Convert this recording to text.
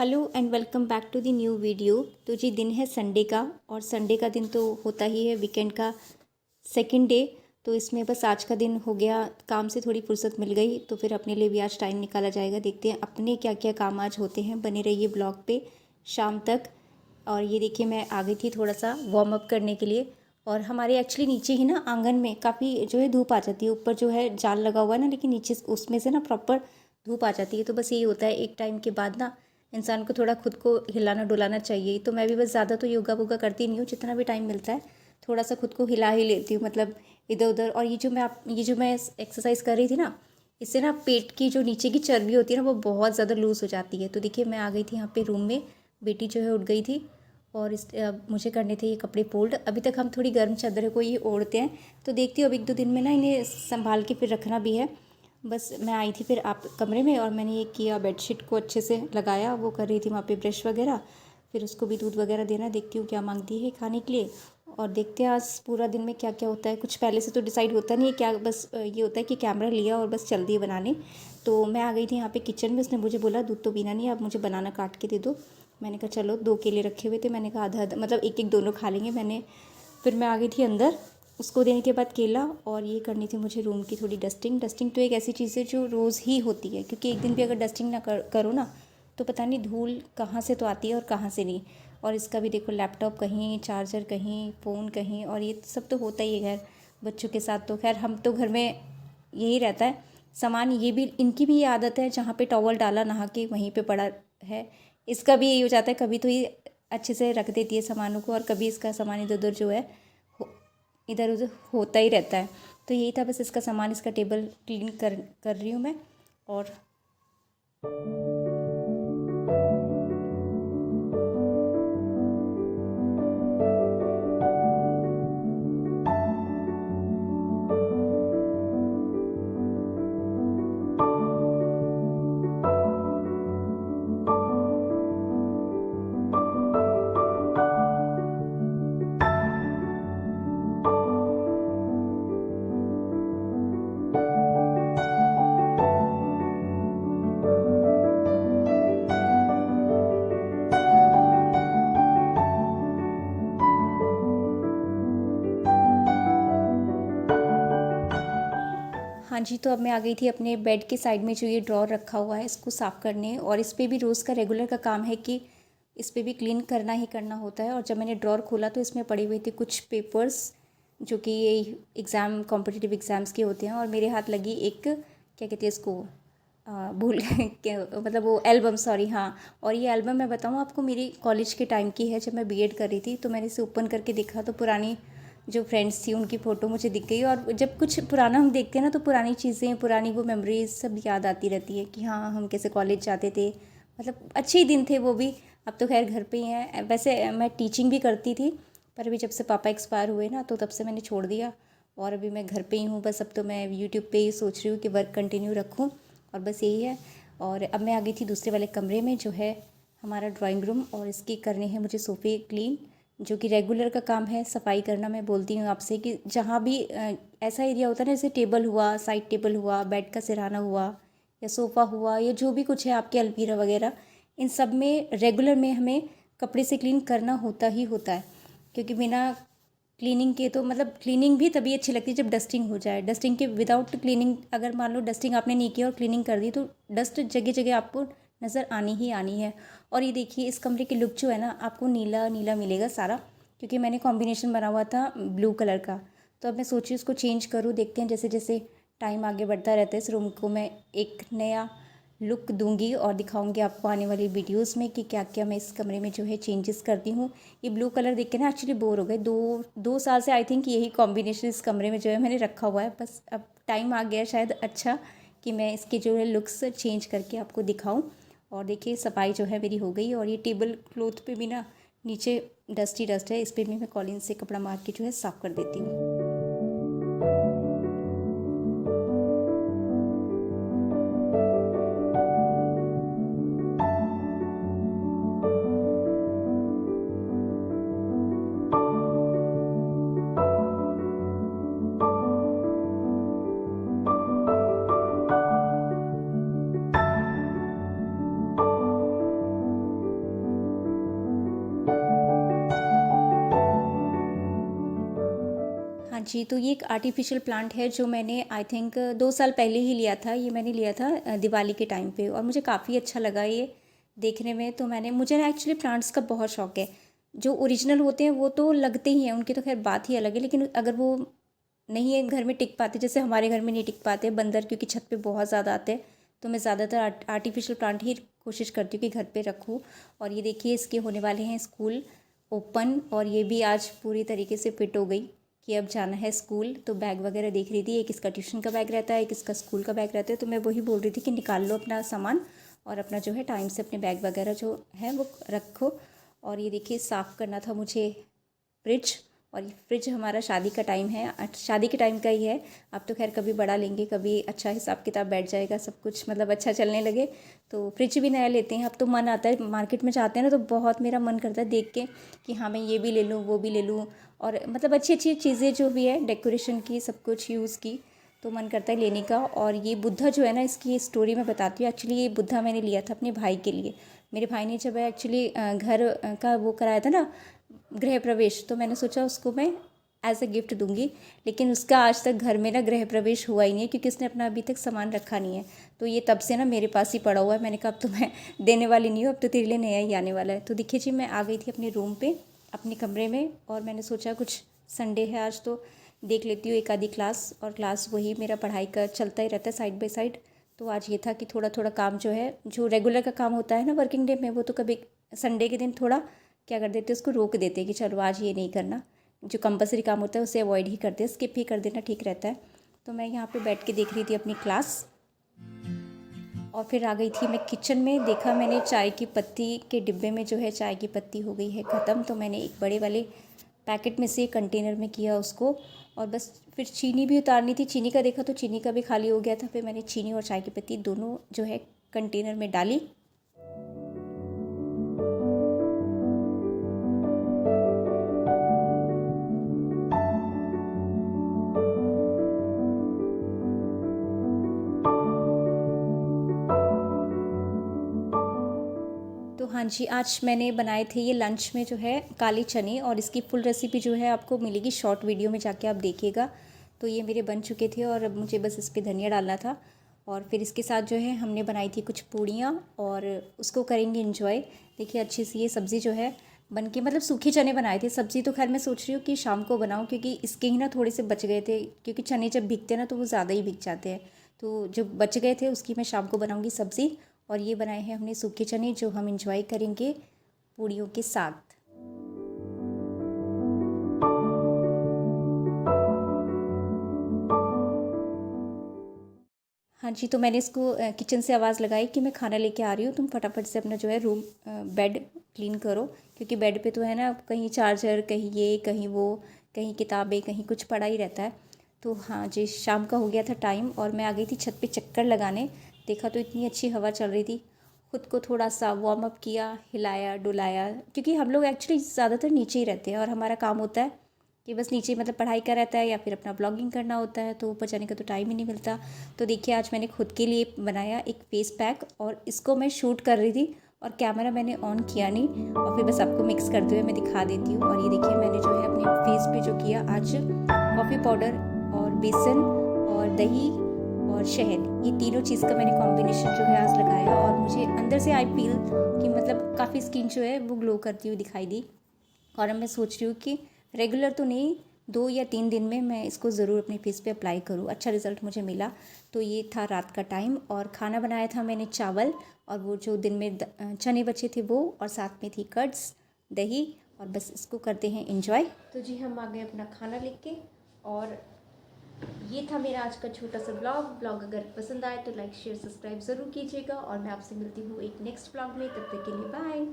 Hello and welcome back to the new video. तो जी दिन है संडे का और संडे का दिन तो होता ही है वीकेंड का सेकंड डे। तो इसमें बस आज का दिन हो गया, काम से थोड़ी फुर्सत मिल गई तो फिर अपने लिए भी आज टाइम निकाला जाएगा। देखते हैं अपने क्या क्या काम आज होते हैं। बने रहिए ब्लॉग पे शाम तक। और ये देखिए मैं आ गई थी थोड़ा सा वार्म अप करने के लिए। और हमारे एक्चुअली नीचे ही ना आंगन में काफ़ी जो है धूप आ जाती है। ऊपर जो है जाल लगा हुआ है ना, लेकिन नीचे उसमें से ना प्रॉपर धूप आ जाती है। तो बस यही होता है, एक टाइम के बाद ना इंसान को थोड़ा खुद को हिलाना डुलाना चाहिए। तो मैं भी बस ज़्यादा तो योगा वोगा करती नहीं हूँ, जितना भी टाइम मिलता है थोड़ा सा खुद को हिला ही लेती हूँ, मतलब इधर उधर। और ये जो मैं एक्सरसाइज कर रही थी ना, इससे ना पेट की जो नीचे की चर्बी होती है ना वो बहुत ज़्यादा लूज़ हो जाती है। तो देखिए मैं आ गई थी यहाँ पे रूम में, बेटी जो है उठ गई थी और मुझे करने थे ये कपड़े फोल्ड। अभी तक हम थोड़ी गर्म चादर को ये ओढ़ते हैं, तो देखती हूँ अब एक दो दिन में ना इन्हें संभाल के फिर रखना भी है। बस मैं आई थी फिर आप कमरे में और मैंने ये किया, बेडशीट को अच्छे से लगाया, वो कर रही थी वहाँ पे ब्रश वगैरह। फिर उसको भी दूध वगैरह देना, देखती हूँ क्या मांगती है खाने के लिए। और देखते हैं आज पूरा दिन में क्या क्या होता है। कुछ पहले से तो डिसाइड होता नहीं है क्या, बस ये होता है कि कैमरा लिया और बस चल दिए बनाने। तो मैं आ गई थी यहाँ पे किचन में। उसने मुझे बोला दूध तो पीना नहीं है, आप मुझे बनाना काट के दे दो। मैंने कहा चलो, दो केले रखे हुए थे, मैंने कहा आधा आधा मतलब एक एक दोनों खा लेंगे। फिर मैं आ गई थी अंदर, उसको देने के बाद केला। और ये करनी थी मुझे रूम की थोड़ी डस्टिंग। डस्टिंग तो एक ऐसी चीज़ है जो रोज़ ही होती है, क्योंकि एक दिन भी अगर डस्टिंग ना करो ना तो पता नहीं धूल कहाँ से तो आती है और कहाँ से नहीं। और इसका भी देखो, लैपटॉप कहीं, चार्जर कहीं, फ़ोन कहीं, और ये सब तो होता ही है। खैर बच्चों के साथ तो खैर हम तो घर में यही रहता है सामान। ये भी इनकी भी ये आदत है, जहाँ पे टॉवल डाला नहा के वहीं पे पड़ा है। इसका भी यही हो जाता है, कभी तो ये अच्छे से रख देती है सामानों को और कभी इसका सामान इधर उधर जो है इधर उधर होता ही रहता है। तो यही था बस, इसका सामान, इसका टेबल क्लीन कर रही हूँ मैं। और हाँ जी, तो अब मैं आ गई थी अपने बेड के साइड में जो ये ड्रॉर रखा हुआ है इसको साफ़ करने। और इस पर भी रोज़ का रेगुलर का काम है कि इस पर भी क्लीन करना ही करना होता है। और जब मैंने ड्रॉर खोला तो इसमें पड़ी हुई थी कुछ पेपर्स जो कि ये एग्ज़ाम, कॉम्पिटिटिव एग्ज़ाम्स के होते हैं। और मेरे हाथ लगी एक, क्या कहते हैं इसको, भूल गए क्या, मतलब वो एल्बम, सॉरी हाँ। और ये एल्बम मैं बताऊँ आपको, मेरी कॉलेज के टाइम की है, जब मैं बीएड कर रही थी। तो मैंने इसे ओपन करके देखा तो पुरानी जो फ्रेंड्स थी उनकी फ़ोटो मुझे दिख गई। और जब कुछ पुराना हम देखते हैं ना तो पुरानी चीज़ें, पुरानी वो मेमोरीज सब याद आती रहती है कि हाँ हम कैसे कॉलेज जाते थे, मतलब अच्छे ही दिन थे वो भी। अब तो खैर घर पे ही हैं। वैसे मैं टीचिंग भी करती थी, पर अभी जब से पापा एक्सपायर हुए ना तो तब से मैंने छोड़ दिया। और अभी मैं घर पे ही हूँ बस। अब तो मैं यूट्यूब पे ही सोच रही हूँ कि वर्क कंटिन्यू रखूँ, और बस यही है। और अब मैं आ गई थी दूसरे वाले कमरे में जो है हमारा ड्राइंग रूम, और इसकी करने हैं मुझे सोफ़े क्लीन, जो कि रेगुलर का काम है सफाई करना। मैं बोलती हूँ आपसे कि जहाँ भी ऐसा एरिया होता है ना, जैसे टेबल हुआ, साइड टेबल हुआ, बेड का सिरहाना हुआ, या सोफ़ा हुआ, या जो भी कुछ है आपके अलमीरा वगैरह, इन सब में रेगुलर में हमें कपड़े से क्लीन करना होता ही होता है। क्योंकि बिना क्लीनिंग के तो, मतलब क्लीनिंग भी तभी अच्छी लगती है जब डस्टिंग हो जाए। डस्टिंग के विदाउट क्लीनिंग, अगर मान लो डस्टिंग आपने नहीं की और क्लीनिंग कर दी तो डस्ट जगह जगह आपको नज़र आनी ही आनी है। और ये देखिए इस कमरे की लुक जो है ना, आपको नीला नीला मिलेगा सारा, क्योंकि मैंने कॉम्बिनेशन बना हुआ था ब्लू कलर का। तो अब मैं सोची उसको चेंज करूँ, देखते हैं जैसे जैसे टाइम आगे बढ़ता रहता है इस रूम को मैं एक नया लुक दूंगी और दिखाऊंगी आपको आने वाली वीडियोस में कि क्या क्या मैं इस कमरे में जो है चेंजेस करती हूँ। ये ब्लू कलर देख के ना एक्चुअली बोर हो गए, दो दो साल से आई थिंक यही कॉम्बिनेशन इस कमरे में जो है मैंने रखा हुआ है। बस अब टाइम आ गया शायद अच्छा कि मैं इसके जो है लुक्स चेंज करके आपको दिखाऊँ। और देखिए सफाई जो है मेरी हो गई। और ये टेबल क्लॉथ पे भी ना नीचे डस्ट ही डस्ट है, इस पर भी मैं कॉलिन से कपड़ा मार के जो है साफ़ कर देती हूँ। जी, तो ये एक आर्टिफ़िशियल प्लांट है जो मैंने आई थिंक 2 साल पहले ही लिया था। ये मैंने लिया था दिवाली के टाइम पे और मुझे काफ़ी अच्छा लगा ये देखने में। तो मुझे ना एक्चुअली प्लांट्स का बहुत शौक है। जो ओरिजिनल होते हैं वो तो लगते ही हैं, उनकी तो ख़ैर बात ही अलग है, लेकिन अगर वो नहीं है घर में टिक पाते, जैसे हमारे घर में नहीं टिक पाते बंदर, क्योंकि छत पे बहुत ज़्यादा आते हैं, तो मैं ज़्यादातर आर्टिफ़िशियल प्लांट ही कोशिश करती हूँ कि घर पे रखूँ। और ये देखिए इसके होने वाले हैं स्कूल ओपन, और ये भी आज पूरी तरीके से फिट हो गई कि अब जाना है स्कूल। तो बैग वगैरह देख रही थी, एक इसका ट्यूशन का बैग रहता है, एक इसका स्कूल का बैग रहता है, तो मैं वही बोल रही थी कि निकाल लो अपना सामान और अपना जो है टाइम से अपने बैग वगैरह जो है वो रखो। और ये देखिए साफ़ करना था मुझे फ्रिज, और ये फ्रिज हमारा शादी का टाइम है, शादी के टाइम का ही है। अब तो खैर कभी बड़ा लेंगे, कभी अच्छा हिसाब किताब बैठ जाएगा, सब कुछ मतलब अच्छा चलने लगे तो फ्रिज भी नया लेते हैं। अब तो मन आता है, मार्केट में जाते हैं ना तो बहुत मेरा मन करता है देख के कि हाँ मैं ये भी ले लूँ वो भी ले लूँ, और मतलब अच्छी अच्छी चीज़ें जो भी है डेकोरेशन की सब कुछ यूज़ की, तो मन करता है लेने का। और ये बुद्धा जो है ना, इसकी स्टोरी मैं बताती हूँ। एक्चुअली ये बुद्धा मैंने लिया था अपने भाई के लिए। मेरे भाई ने जब एक्चुअली घर का वो कराया था ना, गृह प्रवेश, तो मैंने सोचा उसको मैं एज अ गिफ्ट दूंगी, लेकिन उसका आज तक घर में ना गृह प्रवेश हुआ ही नहीं है, क्योंकि उसने अपना अभी तक सामान रखा नहीं है। तो ये तब से ना मेरे पास ही पड़ा हुआ है। मैंने कहा अब तो मैं देने वाली नहीं हूँ, अब तो तेरे लिए नया ही आने वाला है। तो देखिए जी, मैं आ गई थी अपने रूम पे, अपने कमरे में, और मैंने सोचा कुछ संडे है आज तो देख लेती हूँ एक आधी क्लास, और क्लास वही मेरा पढ़ाई का चलता ही रहता है साइड बाय साइड। तो आज ये था कि थोड़ा थोड़ा काम जो है, जो रेगुलर का काम होता है ना वर्किंग डे में, वो तो कभी संडे के दिन थोड़ा क्या कर देते, उसको रोक देते कि चलो आज ये नहीं करना। जो कंपलसरी काम होता है उसे अवॉइड ही करते हैं, स्किप ही कर देना ठीक रहता है। तो मैं यहाँ पे बैठ के देख रही थी अपनी क्लास, और फिर आ गई थी मैं किचन में। देखा मैंने चाय की पत्ती के डिब्बे में जो है चाय की पत्ती हो गई है ख़त्म, तो मैंने एक बड़े वाले पैकेट में से कंटेनर में किया उसको। और बस फिर चीनी भी उतारनी थी, चीनी का देखा तो चीनी का भी खाली हो गया था। फिर मैंने चीनी और चाय की पत्ती दोनों जो है कंटेनर में डाली। तो हाँ जी, आज मैंने बनाए थे ये लंच में जो है काले चने, और इसकी फुल रेसिपी जो है आपको मिलेगी शॉर्ट वीडियो में, जाके आप देखिएगा। तो ये मेरे बन चुके थे और अब मुझे बस इस पर धनिया डालना था। और फिर इसके साथ जो है हमने बनाई थी कुछ पूड़ियाँ, और उसको करेंगे इंजॉय। देखिए अच्छी सी ये सब्ज़ी जो है बन के, मतलब सूखे चने बनाए थे। सब्ज़ी तो खैर मैं सोच रही हूँ कि शाम को बनाऊँ, क्योंकि इसके ही ना थोड़े से बच गए थे, क्योंकि चने जब भीगते हैं ना तो वो ज़्यादा ही भीग जाते हैं। तो जो बच गए थे उसकी मैं शाम को बनाऊँगी सब्ज़ी। और ये बनाए हैं हमने सूखे चने, जो हम इंजॉय करेंगे पूड़ियों के साथ। हाँ जी, तो मैंने इसको किचन से आवाज़ लगाई कि मैं खाना लेके आ रही हूँ, तुम फटाफट से अपना जो है रूम बेड क्लीन करो, क्योंकि बेड पे तो है ना कहीं चार्जर, कहीं ये कहीं वो, कहीं किताबें, कहीं कुछ पड़ा ही रहता है। तो हाँ जी, शाम का हो गया था टाइम और मैं आ गई थी छत पे चक्कर लगाने। देखा तो इतनी अच्छी हवा चल रही थी, खुद को थोड़ा सा वार्म अप किया, हिलाया डुलाया, क्योंकि हम लोग एक्चुअली ज़्यादातर नीचे ही रहते हैं और हमारा काम होता है कि बस नीचे मतलब पढ़ाई का रहता है या फिर अपना ब्लॉगिंग करना होता है, तो ऊपर जाने का तो टाइम ही नहीं मिलता। तो देखिए आज मैंने खुद के लिए बनाया एक फेस पैक, और इसको मैं शूट कर रही थी और कैमरा मैंने ऑन किया नहीं, और फिर बस आपको मिक्स करते हुए मैं दिखा देती हूँ। और ये देखिए मैंने जो है अपने फेस पे जो किया आज, कॉफ़ी पाउडर और बेसन और दही और शहद, ये तीनों चीज़ का मैंने कॉम्बिनेशन जो है आज लगाया, और मुझे अंदर से आई फील कि मतलब काफ़ी स्किन जो है वो ग्लो करती हुई दिखाई दी। और अब मैं सोच रही हूँ कि रेगुलर तो नहीं, 2 या 3 दिन में मैं इसको ज़रूर अपने फेस पे अप्लाई करूँ, अच्छा रिज़ल्ट मुझे मिला। तो ये था रात का टाइम, और खाना बनाया था मैंने चावल, और वो जो दिन में चने बचे थे वो, और साथ में थी कर्ड्स, दही, और बस इसको करते हैं इंजॉय। तो जी हम आ गए अपना खाना लेके, और ये था मेरा आज का छोटा सा ब्लॉग अगर पसंद आए तो लाइक शेयर सब्सक्राइब ज़रूर कीजिएगा, और मैं आपसे मिलती हूँ एक नेक्स्ट ब्लॉग में, तब तक के लिए बाय।